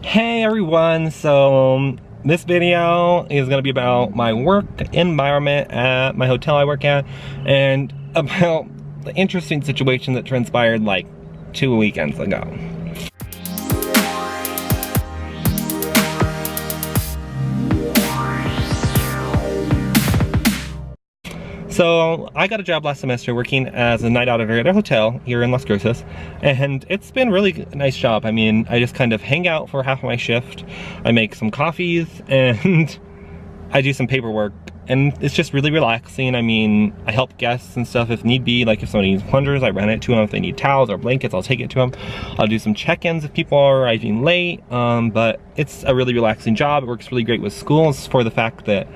Hey everyone, so this video is going to be about my work environment at my hotel I work at and about the interesting situation that transpired like 2 weekends ago. So I got a job last semester working as a night auditor at a hotel here in Las Cruces, and it's been really a nice job. I mean, I just kind of hang out for half of my shift, I make some coffees, and I do some paperwork, and it's just really relaxing. I mean, I help guests and stuff if need be, like if somebody needs plungers, I rent it to them. If they need towels or blankets, I'll take it to them. I'll do some check-ins if people are arriving late, but it's a really relaxing job. It works really great with schools for the fact that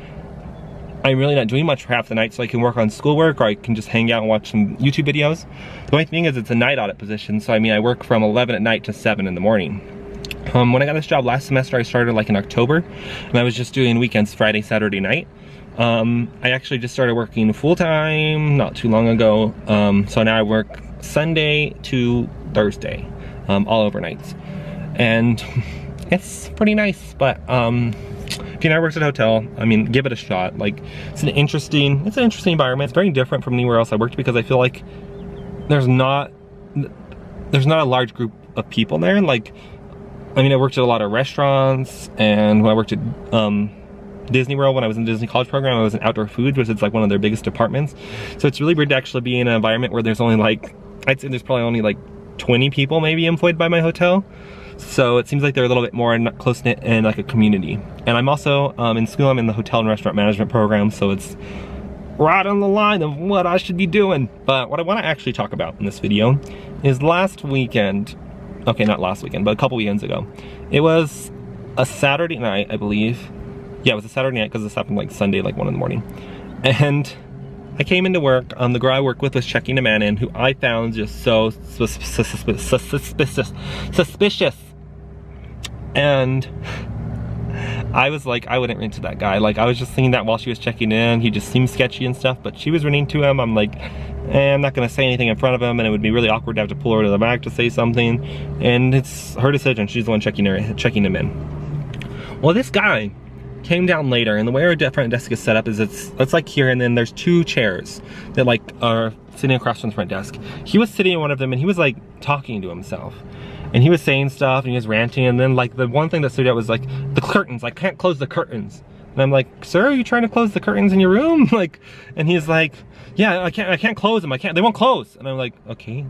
I'm really not doing much for half the night, so I can work on schoolwork or I can just hang out and watch some YouTube videos. The only thing is it's a night audit position, so I mean I work from 11 at night to 7 in the morning. When I got this job last semester, I started like in October, and I was just doing weekends, Friday, Saturday night. I actually just started working full-time not too long ago, so now I work Sunday to Thursday, all overnights. And it's pretty nice, but if you never worked at a hotel, I mean, give it a shot. Like, it's an interesting environment. It's very different from anywhere else I worked because I feel like there's not a large group of people there. Like, I mean, I worked at a lot of restaurants, and when I worked at Disney World, when I was in the Disney College program, I was in outdoor food, which is like one of their biggest departments. So it's really weird to actually be in an environment where there's only like, I'd say there's probably only like 20 people maybe employed by my hotel. So it seems like they're a little bit more close-knit and like a community. And I'm also, in school, I'm in the hotel and restaurant management program, so it's right on the line of what I should be doing. But what I want to actually talk about in this video is last weekend, okay, not last weekend, but a couple weekends ago. It was a Saturday night, I believe. Yeah, it was a Saturday night because this happened like Sunday, like 1 in the morning. And I came into work, the girl I work with was checking a man in who I found just so suspicious. And I was like, I wouldn't run into that guy. Like, I was just thinking that while she was checking in, he just seemed sketchy and stuff, but she was running to him. I'm like, I'm not gonna say anything in front of him, and it would be really awkward to have to pull her to the back to say something. And it's her decision. She's the one checking him in. Well, this guy came down later, and the way our front desk is set up is it's like here, and then there's 2 chairs that like are sitting across from the front desk. He was sitting in one of them, and he was like talking to himself, and he was saying stuff, and he was ranting. And then like the one thing that stood out was like the curtains. I can't close the curtains. And I'm like, sir, are you trying to close the curtains in your room? Like, and he's like, yeah, I can't close them. They won't close. And I'm like, okay.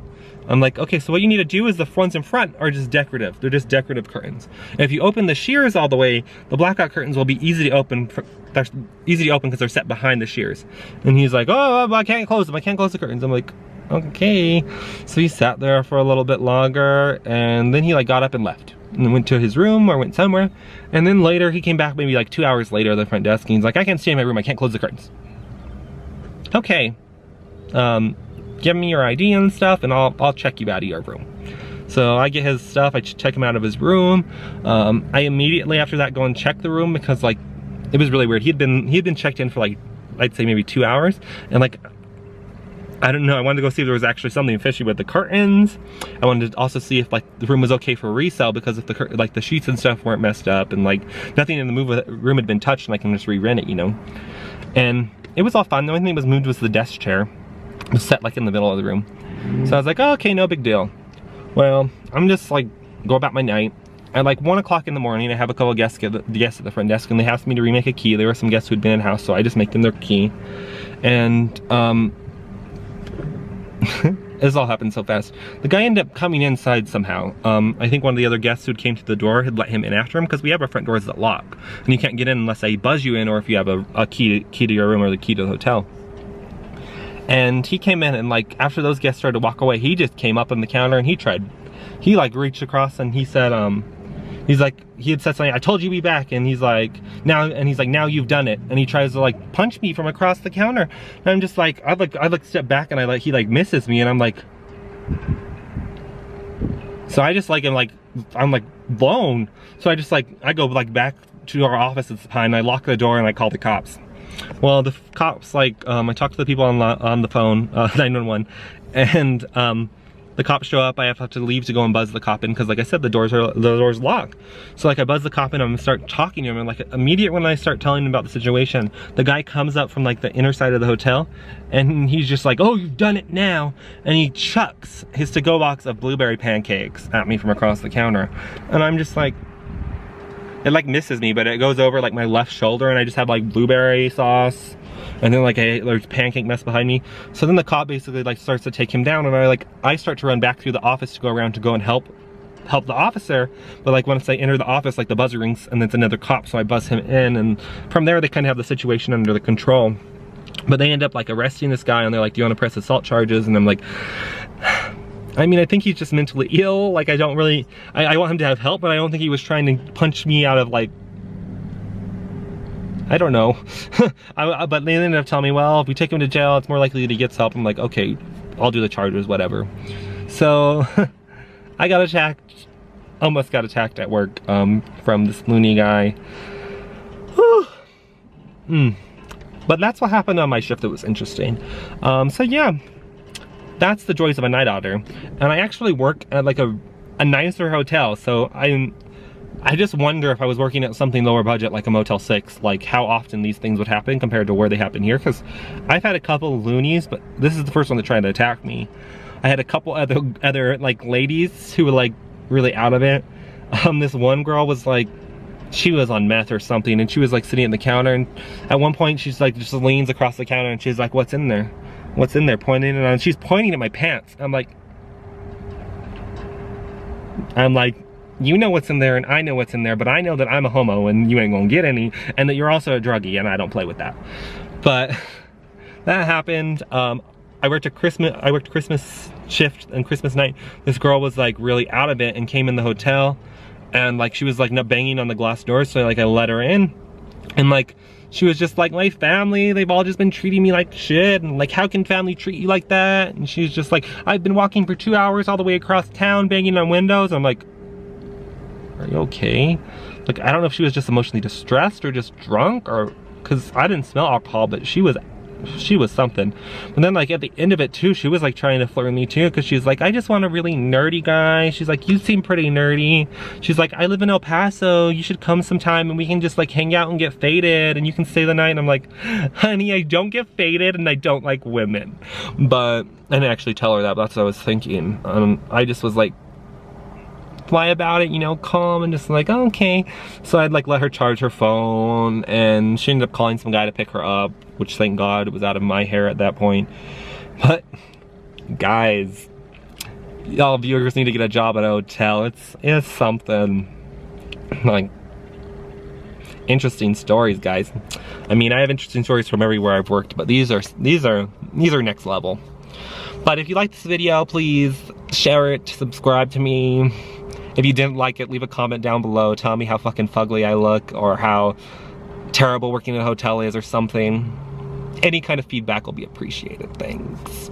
I'm like, okay, so what you need to do is the ones in front are just decorative. They're just decorative curtains. And if you open the shears all the way, the blackout curtains will be easy to open. They're easy to open because they're set behind the shears. And he's like, oh, I can't close them. I can't close the curtains. I'm like, okay. So he sat there for a little bit longer, and then he like got up and left and went to his room or went somewhere. And then later he came back, maybe like 2 hours later, at the front desk, and he's like, I can't stay in my room. I can't close the curtains. Okay. Give me your ID and stuff, and I'll check you out of your room. So I get his stuff, I check him out of his room. I immediately after that go and check the room because like it was really weird. He had been checked in for like, I'd say maybe 2 hours, and like I don't know, I wanted to go see if there was actually something fishy with the curtains. I wanted to also see if like the room was okay for resale, because if the sheets and stuff weren't messed up and like nothing in the room had been touched, and I can just re-rent it, you know. And it was all fine. The only thing that was moved was the desk chair. It was set like in the middle of the room. So I was like, oh, okay, no big deal. Well, I'm just like, go about my night. At like 1 o'clock in the morning, I have a couple of guests at the front desk, and they asked me to remake a key. There were some guests who'd been in the house, so I just make them their key. And this all happened so fast. The guy ended up coming inside somehow. I think one of the other guests who came to the door had let him in after him, because we have our front doors that lock, and you can't get in unless I buzz you in, or if you have a key to your room or the key to the hotel. And he came in, and like after those guests started to walk away, he just came up on the counter, and he like reached across, and he said, he had said something, I told you to be back, and he's like, now you've done it. And he tries to like punch me from across the counter. And I'm just like, I like step back, and he like misses me, and I'm like, so I just like, I'm like blown. So I just like, I go like back to our office at the time, and I lock the door, and I call the cops. Well, the cops, like, I talked to the people on the phone, 911, and the cops show up, I have to leave to go and buzz the cop in, because like I said, the doors locked. So like I buzz the cop in, I'm gonna start talking to him, and like immediate when I start telling him about the situation, the guy comes up from like the inner side of the hotel, and he's just like, oh, you've done it now, and he chucks his to-go box of blueberry pancakes at me from across the counter, and I'm just like, it like misses me, but it goes over like my left shoulder, and I just have like blueberry sauce, and then like there's pancake mess behind me. So then the cop basically like starts to take him down, and I start to run back through the office to go around to go and help the officer. But like once I enter the office, like the buzzer rings and it's another cop, so I buzz him in, and from there they kind of have the situation under the control. But they end up like arresting this guy, and they're like, do you want to press assault charges? And I'm like, I mean, I think he's just mentally ill. Like I don't really, I want him to have help, but I don't think he was trying to punch me out of like, I don't know. But they ended up telling me, well, if we take him to jail, it's more likely that he gets help. I'm like, okay, I'll do the charges, whatever. So I got attacked, almost got attacked at work from this loony guy. But that's what happened on my shift that was interesting. So yeah, that's the joys of a night outer. And I actually work at like a nicer hotel, so I just wonder if I was working at something lower budget like a Motel 6, like how often these things would happen compared to where they happen here, because I've had a couple of loonies, but this is the first one that tried to attack me. I had a couple other like ladies who were like really out of it. This one girl was like, she was on meth or something, and she was like sitting at the counter, and at one point she's like just leans across the counter and she's like, what's in there? What's in there? Pointing it on, she's pointing at my pants. I'm like, you know what's in there and I know what's in there, but I know that I'm a homo and you ain't gonna get any, and that you're also a druggie, and I don't play with that. But that happened. I worked Christmas shift and Christmas night. This girl was like really out of it and came in the hotel, and like she was like banging on the glass door, so like I let her in, and like she was just like, my family, they've all just been treating me like shit, and like, how can family treat you like that? And she's just like, I've been walking for 2 hours all the way across town banging on windows. I'm like, are you okay? Like, I don't know if she was just emotionally distressed or just drunk, or because I didn't smell alcohol, but she was something. But then like at the end of it too, she was like trying to flirt with me too, because she's like, I just want a really nerdy guy. She's like, you seem pretty nerdy. She's like, I live in El Paso, you should come sometime and we can just like hang out and get faded and you can stay the night. And I'm like, honey, I don't get faded and I don't like women. But I didn't actually tell her that, but that's what I was thinking. I just was like, fly about it, you know, calm, and just like, oh, okay. So I'd like let her charge her phone, and she ended up calling some guy to pick her up, which thank God it was out of my hair at that point. But guys, y'all viewers need to get a job at a hotel. It's something. Like, interesting stories, guys. I mean, I have interesting stories from everywhere I've worked, but these are next level. But if you like this video, please share it, subscribe to me. If you didn't like it, leave a comment down below. Tell me how fucking fugly I look, or how terrible working in a hotel is, or something. Any kind of feedback will be appreciated. Thanks.